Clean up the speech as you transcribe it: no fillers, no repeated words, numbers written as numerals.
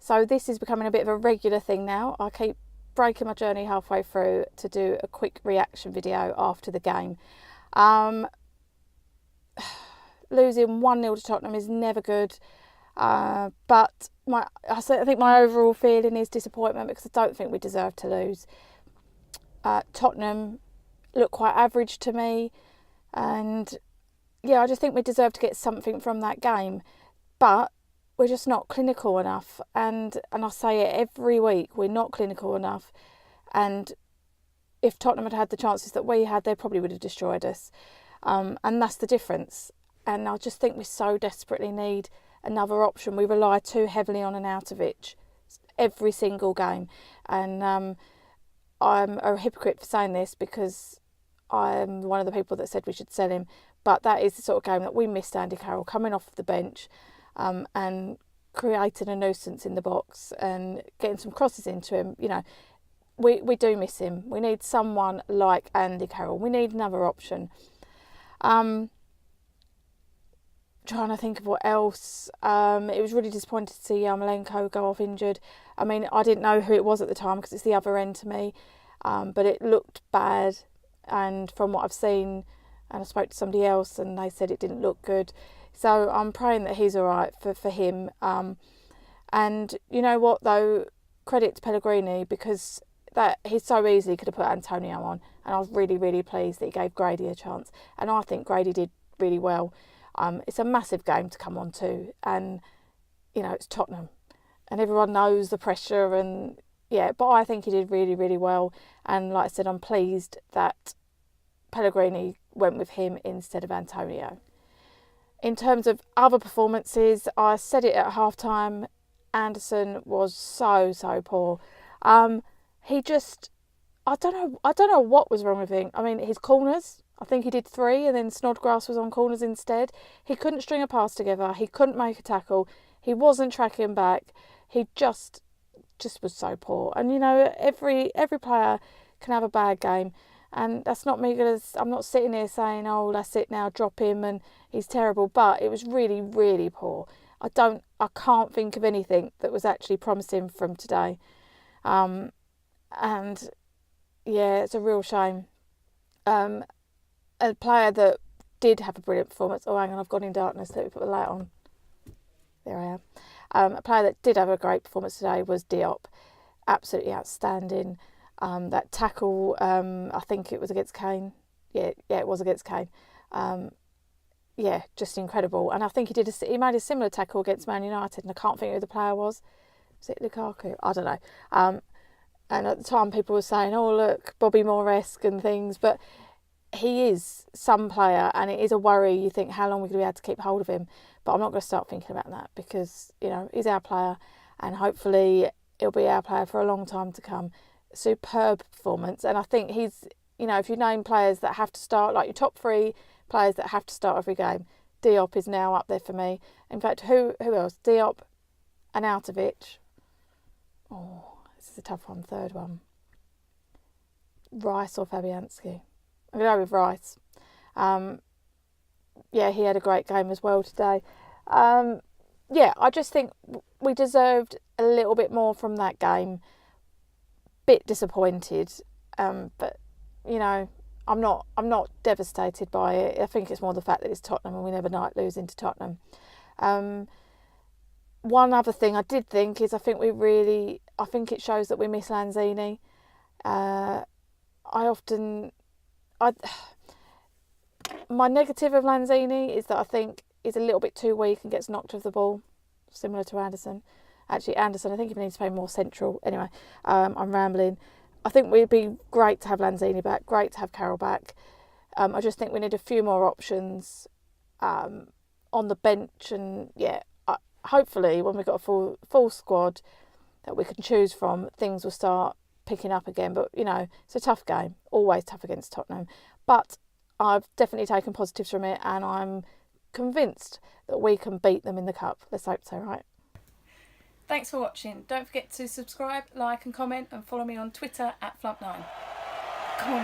So this is becoming a bit of a regular thing now. I keep breaking my journey halfway through to do a quick reaction video after the game. Losing 1-0 to Tottenham is never good, but I think my overall feeling is disappointment, because I don't think we deserve to lose. Tottenham look quite average to me, and yeah, I just think we deserve to get something from that game, but we're just not clinical enough, and I say it every week, we're not clinical enough. And if Tottenham had had the chances that we had, they probably would have destroyed us, and that's the difference. And I just think we so desperately need another option. We rely too heavily on an Arnautovic every single game, and I'm a hypocrite for saying this, because I'm one of the people that said we should sell him, but that is the sort of game that we missed Andy Carroll coming off the bench, and creating a nuisance in the box and getting some crosses into him. You know, we do miss him. We need someone like Andy Carroll. We need another option. Trying to think of what else. It was really disappointing to see Yarmolenko go off injured. I mean, I didn't know who it was at the time, because it's the other end to me, but it looked bad, and from what I've seen, and I spoke to somebody else and they said it didn't look good, so I'm praying that he's all right for him. And you know what though, credit to Pellegrini, because that he so easily could have put Antonio on, and I was really, really pleased that he gave Grady a chance, and I think Grady did really well. It's a massive game to come on to, and you know, it's Tottenham and everyone knows the pressure, and yeah, but I think he did really, really well. And like I said, I'm pleased that Pellegrini went with him instead of Antonio. In terms of other performances, I said it at half-time, Anderson was so poor. He just, I don't know what was wrong with him. I mean, his corners, I think he did 3, and then Snodgrass was on corners instead. He couldn't string a pass together. He couldn't make a tackle. He wasn't tracking back. He just was so poor. And you know, every player can have a bad game, and that's not me I'm not sitting here saying, oh, that's it now, drop him and he's terrible. But it was really, really poor. I can't think of anything that was actually promising from today. And yeah, it's a real shame. A player that did have a brilliant performance. Oh, hang on, I've gone in darkness. Let me put the light on. There I am. A player that did have a great performance today was Diop. Absolutely outstanding. That tackle, I think it was against Kane. Yeah, it was against Kane. Yeah, just incredible. And I think he made a similar tackle against Man United, and I can't think who the player was. Was it Lukaku? I don't know. And at the time, people were saying, oh, look, Bobby Moore-esque and things, but he is some player, and it is a worry. You think, how long are we going to be able to keep hold of him? But I'm not going to start thinking about that, because, you know, he's our player, and hopefully he'll be our player for a long time to come. Superb performance. And I think he's, you know, if you name players that have to start, like your top 3 players that have to start every game, Diop is now up there for me. In fact, who else? Diop, Arnautovic. Oh, this is a tough one. Third one. Rice or Fabianski? I'm going to go with Rice. Yeah, he had a great game as well today. Yeah, I just think we deserved a little bit more from that game. Bit disappointed, but you know, I'm not devastated by it. I think it's more the fact that it's Tottenham, and we never like losing to Tottenham. One other thing I did think is I think it shows that we miss Lanzini. My negative of Lanzini is that I think he's a little bit too weak and gets knocked off the ball, similar to Anderson. Actually, Anderson, I think he needs to play more central. Anyway, I'm rambling. I think it'd be great to have Lanzini back, great to have Carroll back. I just think we need a few more options on the bench, and yeah, hopefully when we've got a full squad that we can choose from, things will start picking up again. But you know, it's a tough game, always tough against Tottenham. But I've definitely taken positives from it, and I'm convinced that we can beat them in the cup. Let's hope so, right? Thanks for watching. Don't forget to subscribe, like and comment, and follow me on Twitter @Flump9. Come on,